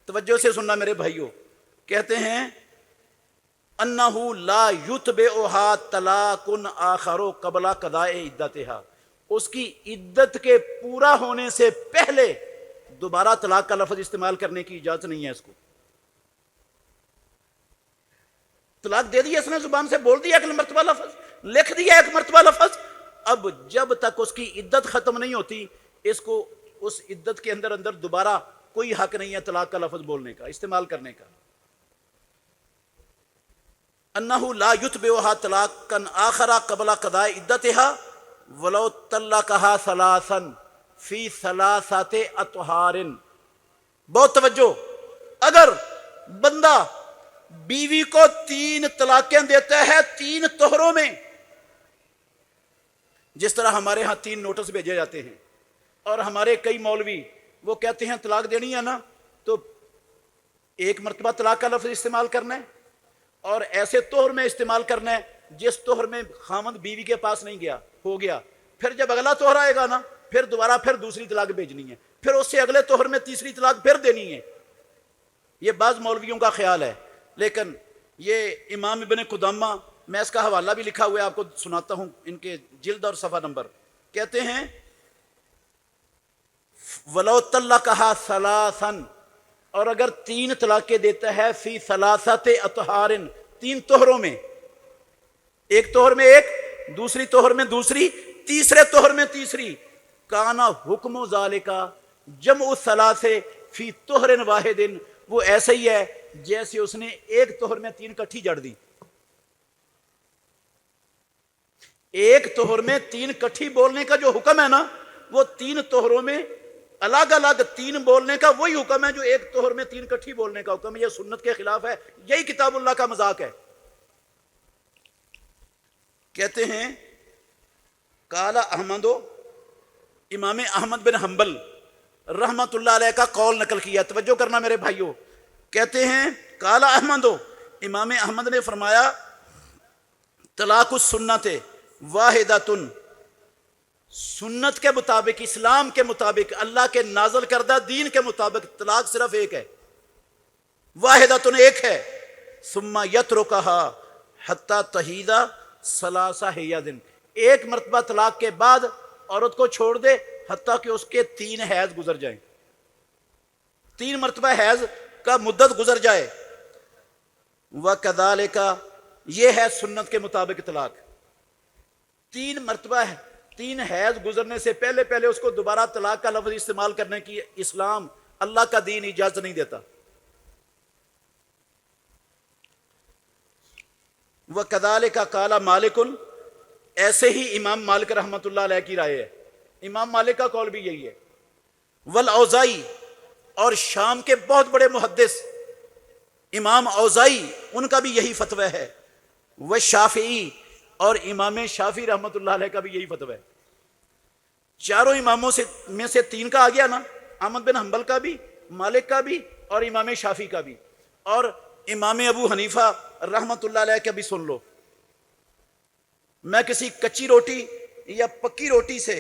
توجہ سے سننا میرے بھائیوں. کہتے ہیں انہو لا یتبعها طلاق آخر قبل قضاء عدتها، اس کی عدت کے پورا ہونے سے پہلے دوبارہ طلاق کا لفظ استعمال کرنے کی اجازت نہیں ہے. اس کو طلاق دے دیا اس نے، زبان سے بول دیا ایک مرتبہ لفظ، لکھ دیا ایک مرتبہ لفظ، اب جب تک اس کی عدت ختم نہیں ہوتی اس کو اس عدت کے اندر دوبارہ کوئی حق نہیں ہے طلاق کا لفظ بولنے کا، استعمال کرنے کا. انہو لا یتبعها طلاقا آخر قبل قضاء عدتها ولو طلقها ثلاثا فی ثلاثات اطہار. بہت توجہ، اگر بندہ بیوی کو 3 طلاقیں دیتا ہے 3 طہروں میں، جس طرح ہمارے ہاں 3 نوٹس بھیجے جاتے ہیں، اور ہمارے کئی مولوی وہ کہتے ہیں طلاق دینی ہے نا تو 1 مرتبہ طلاق کا لفظ استعمال کرنا ہے، اور ایسے طہر میں استعمال کرنا ہے جس طہر میں خامند بیوی کے پاس نہیں گیا، ہو گیا، پھر جب اگلا طہر آئے گا نا پھر دوبارہ پھر دوسری طلاق بھیجنی ہے، پھر اس سے اگلے طہر میں تیسری طلاق پھر دینی ہے۔ یہ بعض مولویوں کا خیال ہے، لیکن یہ امام ابن قدامہ، میں اس کا حوالہ بھی لکھا ہوا ہے، آپ کو سناتا ہوں، ان کے جلد اور صفحہ نمبر، کہتے ہیں وَلَوْ طَلَّقَهَا ثَلَاثًا، اور اگر 3 طلاقیں دیتا ہے فی ثلاثت اطہار، 3 طہروں میں، ایک طہر میں ایک، دوسری طہر میں دوسری، تیسرے طہر میں تیسری، کانا حکم ذالک جمع الثلاث فی طہر واحد، وہ ایسا ہی ہے جیسے اس نے ایک طہر میں 3 کٹھی جڑ دی۔ ایک طہر میں 3 کٹھی بولنے کا جو حکم ہے نا، وہ 3 طہروں میں الگ الگ 3 بولنے کا وہی حکم ہے جو ایک طہر میں 3 کٹھی بولنے کا حکم ہے۔ یہ سنت کے خلاف ہے، یہی کتاب اللہ کا مذاق ہے۔ کہتے ہیں قال احمد، امام احمد بن حنبل رحمت اللہ علیہ کا قول نقل کیا، توجہ کرنا میرے بھائیوں، کہتے ہیں قال احمد، امام احمد نے فرمایا طلاق السنت واحدۃ، سنت کے مطابق، اسلام کے مطابق، اللہ کے نازل کردہ دین کے مطابق طلاق صرف ایک ہے، واحدۃ ایک ہے، ثم یترکھا حتی تحیض ثلاث حیض، ایک مرتبہ طلاق کے بعد عورت کو چھوڑ دے حتیٰ کہ اس کے 3 حیض گزر جائیں، 3 مرتبہ حیض کا مدت گزر جائے۔ وَكَذَلِكَ، یہ ہے سنت کے مطابق طلاق، 3 مرتبہ 3 حیض گزرنے سے پہلے پہلے اس کو دوبارہ طلاق کا لفظ استعمال کرنے کی اسلام، اللہ کا دین اجازت نہیں دیتا۔ وَكَذَلِكَ قَالَ مَالِكٌ، ایسے ہی امام مالک رحمۃ اللہ علیہ کی رائے ہے، امام مالک کا قول بھی یہی ہے۔ والاوزاعی، اور شام کے بہت بڑے محدث امام اوزاعی، ان کا بھی یہی فتویٰ ہے۔ والشافعی، اور امام شافعی رحمۃ اللہ علیہ کا بھی یہی فتویٰ ہے۔ چاروں اماموں میں سے 3 کا آ گیا نا، احمد بن حنبل کا بھی، مالک کا بھی، اور امام شافعی کا بھی، اور امام ابو حنیفہ رحمۃ اللہ علیہ کا بھی سن لو۔ میں کسی کچی روٹی یا پکی روٹی سے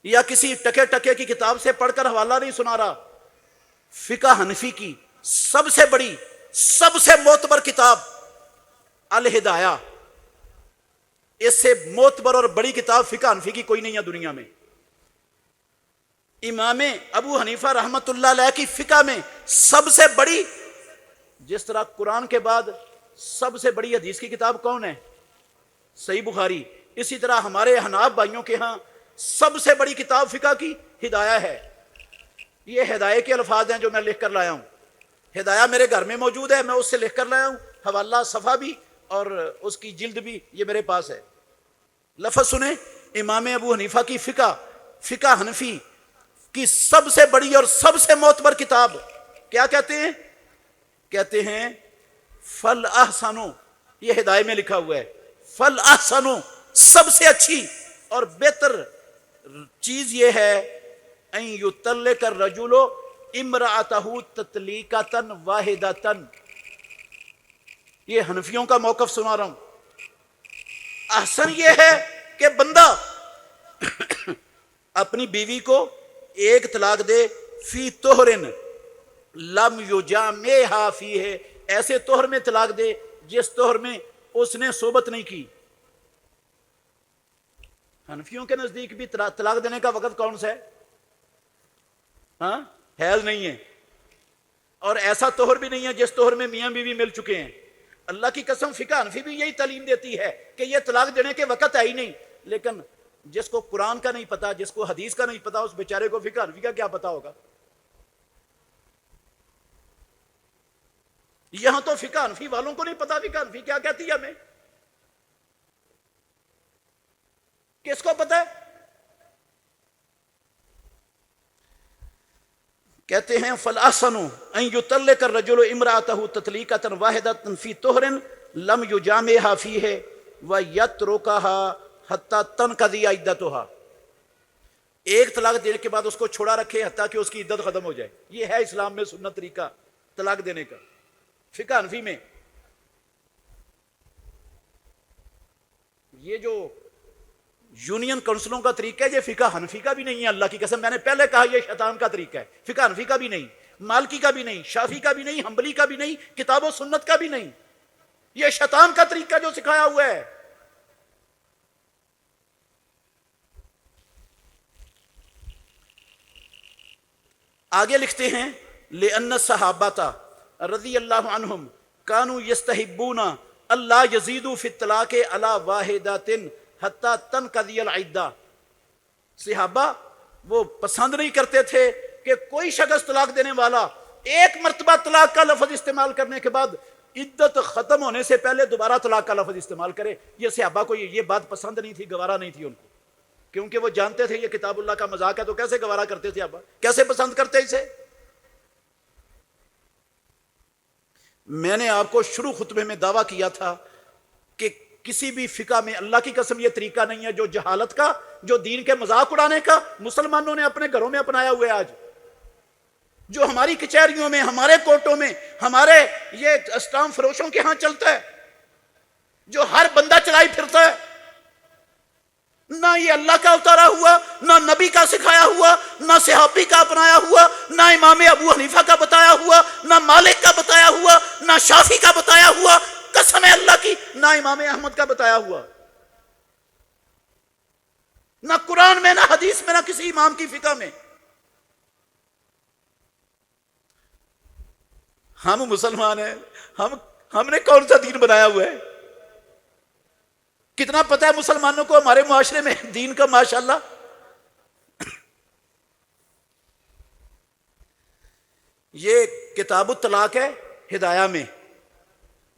یا کسی ٹکے ٹکے کی کتاب سے پڑھ کر حوالہ نہیں سنا رہا، فقہ حنفی کی سب سے بڑی، سب سے معتبر کتاب الہدایہ، اس سے معتبر اور بڑی کتاب فقہ حنفی کی کوئی نہیں ہے دنیا میں۔ امام ابو حنیفہ رحمۃ اللہ علیہ کی فقہ میں سب سے بڑی، جس طرح قرآن کے بعد سب سے بڑی حدیث کی کتاب کون ہے؟ صحیح بخاری، اسی طرح ہمارے حناف بھائیوں کے ہاں سب سے بڑی کتاب فقہ کی ہدایہ ہے۔ یہ ہدایہ کے الفاظ ہیں جو میں لکھ کر لایا ہوں، ہدایہ میرے گھر میں موجود ہے، میں اس سے لکھ کر لایا ہوں، حوالہ صفحہ بھی اور اس کی جلد بھی یہ میرے پاس ہے۔ لفظ سنیں، امام ابو حنیفہ کی فقہ حنفی کی سب سے بڑی اور سب سے معتبر کتاب، کیا کہتے ہیں؟ کہتے ہیں فل احسنو، یہ ہدایہ میں لکھا ہوا ہے، فل احسنو، سب سے اچھی اور بہتر چیز یہ ہے ان یطلق الرجل امرأتہ تطلیقۃ واحدۃ، یہ حنفیوں کا موقف سنا رہا ہوں۔ احسن یہ ہے کہ بندہ اپنی بیوی کو ایک طلاق دے فی طہر لم یجامعھا فیہ، ایسے طہر میں طلاق دے جس طہر میں اس نے صحبت نہیں کی۔ حنفیوں کے نزدیک بھی طلاق دینے کا وقت کون سا ہے؟ ہاں، حیض نہیں ہے، اور ایسا طہر بھی نہیں ہے جس طہر میں میاں بیوی مل چکے ہیں۔ اللہ کی قسم فقہ حنفی بھی یہی تعلیم دیتی ہے کہ یہ طلاق دینے کے وقت ہے ہی نہیں، لیکن جس کو قرآن کا نہیں پتا، جس کو حدیث کا نہیں پتا، اس بیچارے کو فقہ حنفی کا کیا پتا ہوگا؟ یہاں تو فقہ حنفی والوں کو نہیں پتا فقہ حنفی کیا کہتی ہے ہمیں، کس کو پتا ہے؟ کہتے ہیں فَالْأَحْسَنُ أَن يُطَلِّقَ الرَّجُلُ امْرَأَتَهُ تَطْلِيقَةً وَاحِدَةً فِي طُهْرٍ لَمْ يُجَامِعْهَا فِيهِ وَيَتْرُكَهَا حتی تنقضی عدتھا، ایک طلاق دینے کے بعد اس کو چھوڑا رکھے حتیٰ کہ اس کی عدت ختم ہو جائے. یہ ہے اسلام میں سنت طریقہ طلاق دینے کا. فقہ حنفی میں یہ جو یونین کونسلوں کا طریقہ ہے یہ فقہ حنفی کا بھی نہیں ہے. اللہ کی قسم، میں نے پہلے کہا یہ شیطان کا طریقہ ہے. فقہ حنفی کا بھی نہیں، مالکی کا بھی نہیں، شافعی کا بھی نہیں، حنبلی کا بھی نہیں، کتاب و سنت کا بھی نہیں. یہ شیطان کا طریقہ جو سکھایا ہوا ہے. آگے لکھتے ہیں لِأَنَّ الصَّحَابَةَ رضی اللہ عنہم کانوا یستحبون اللہ یزیدوا فی الطلاق علی واحدۃ حتی تنقضی العدہ. صحابہ وہ پسند نہیں کرتے تھے کہ کوئی شخص طلاق دینے والا ایک مرتبہ طلاق کا لفظ استعمال کرنے کے بعد عدت ختم ہونے سے پہلے دوبارہ طلاق کا لفظ استعمال کرے. یہ صحابہ کو یہ بات پسند نہیں تھی، گوارا نہیں تھی ان کو، کیونکہ وہ جانتے تھے یہ کتاب اللہ کا مذاق ہے. تو کیسے گوارا کرتے تھے صحابہ، کیسے پسند کرتے اسے؟ میں نے آپ کو شروع خطبے میں دعویٰ کیا تھا کہ کسی بھی فقہ میں اللہ کی قسم یہ طریقہ نہیں ہے جو جہالت کا، جو دین کے مذاق اڑانے کا مسلمانوں نے اپنے گھروں میں اپنایا ہوا ہے. آج جو ہماری کچہریوں میں، ہمارے کورٹوں میں، ہمارے یہ اسٹام فروشوں کے ہاں چلتا ہے، جو ہر بندہ چلائی پھرتا ہے، نہ یہ اللہ کا اتارا ہوا، نہ نبی کا سکھایا ہوا، نہ صحابی کا اپنایا ہوا، نہ امام ابو حنیفہ کا بتایا ہوا، نہ مالک کا بتایا ہوا، نہ شافعی کا بتایا ہوا، قسم ہے اللہ کی، نہ امام احمد کا بتایا ہوا، نہ قرآن میں، نہ حدیث میں، نہ کسی امام کی فقہ میں. ہم مسلمان ہیں، ہم نے کون سا دین بنایا ہوا ہے؟ کتنا پتہ ہے مسلمانوں کو ہمارے معاشرے میں دین کا؟ ماشاءاللہ. یہ کتاب الطلاق ہے ہدایہ میں،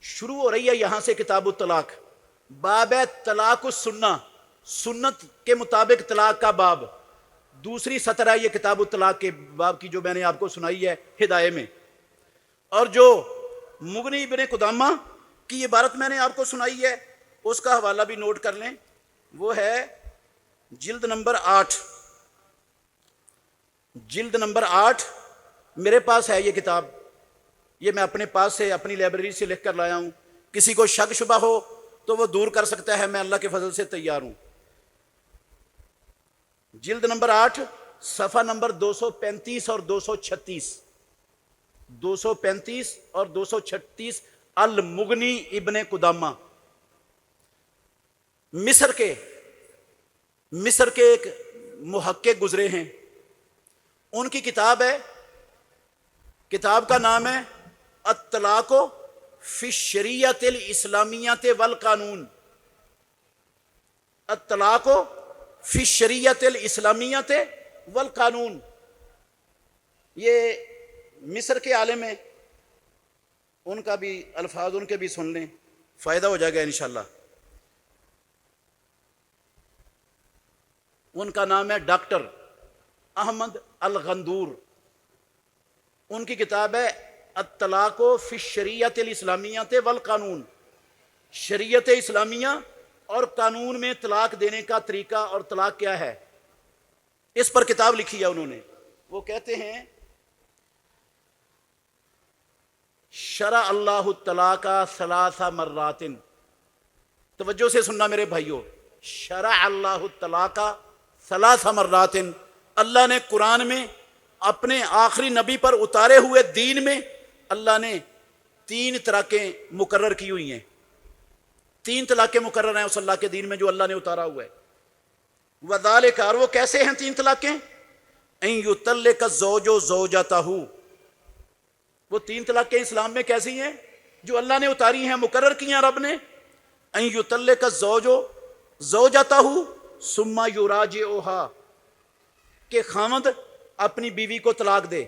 شروع ہو رہی ہے یہاں سے کتاب الطلاق. باب ہے طلاق السنہ، سنت کے مطابق طلاق کا باب. دوسری سطر ہے یہ کتاب الطلاق کے باب کی جو میں نے آپ کو سنائی ہے ہدایہ میں. اور جو مغنی ابن قدامہ کی عبارت میں نے آپ کو سنائی ہے اس کا حوالہ بھی نوٹ کر لیں. وہ ہے جلد نمبر 8، جلد نمبر 8 میرے پاس ہے یہ کتاب. یہ میں اپنے پاس سے اپنی لائبریری سے لکھ کر لایا ہوں. کسی کو شک شبہ ہو تو وہ دور کر سکتا ہے، میں اللہ کے فضل سے تیار ہوں. جلد نمبر 8 صفحہ نمبر 235 اور 236، 235 اور 236. المغنی ابن قدامہ مصر کے ایک محقق گزرے ہیں، ان کی کتاب ہے، کتاب کا نام ہے الطلاق فی الشریعۃ الاسلامیۃ والقانون. الطلاق فی الشریعۃ الاسلامیۃ والقانون. یہ مصر کے عالم ہیں، ان کا بھی الفاظ ان کے بھی سن لیں، فائدہ ہو جائے گا انشاءاللہ. ان کا نام ہے ڈاکٹر احمد الغندور. ان کی کتاب ہے الطلاق فی الشریعۃ الاسلامیۃ والقانون. شریعت اسلامیہ اور قانون میں طلاق دینے کا طریقہ اور طلاق کیا ہے، اس پر کتاب لکھی ہے انہوں نے. وہ کہتے ہیں شرع اللہ الطلاق ثلاث مرات. توجہ سے سننا میرے بھائیوں، شرع اللہ الطلاق ثلاث مرات. اللہ نے قرآن میں اپنے آخری نبی پر اتارے ہوئے دین میں اللہ نے 3 طلاقیں مقرر کی ہوئی ہیں. 3 طلاقیں مقرر ہیں اس اللہ کے دین میں جو اللہ نے اتارا ہوا ہے. وذالک، اور وہ کیسے ہیں 3 طلاقیں؟ ان یطلق الزوج زوجتہ. وہ 3 طلاقیں اسلام میں کیسی ہیں جو اللہ نے اتاری ہیں، مقرر کی ہیں رب نے؟ ان یطلق الزوج زوجتہ ثم یراجعها، کہ خاوند اپنی بیوی کو طلاق دے،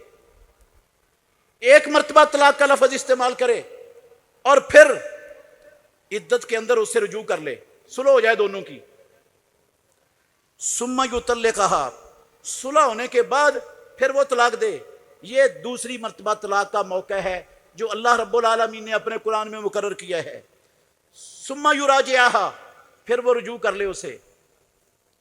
ایک مرتبہ طلاق کا لفظ استعمال کرے اور پھر عدت کے اندر اس سے رجوع کر لے، صلح ہو جائے دونوں کی. ثم یطلقها، صلح ہونے کے بعد پھر وہ طلاق دے. یہ دوسری مرتبہ طلاق کا موقع ہے جو اللہ رب العالمین نے اپنے قرآن میں مقرر کیا ہے. ثم یراجعها، پھر وہ رجوع کر لے اسے.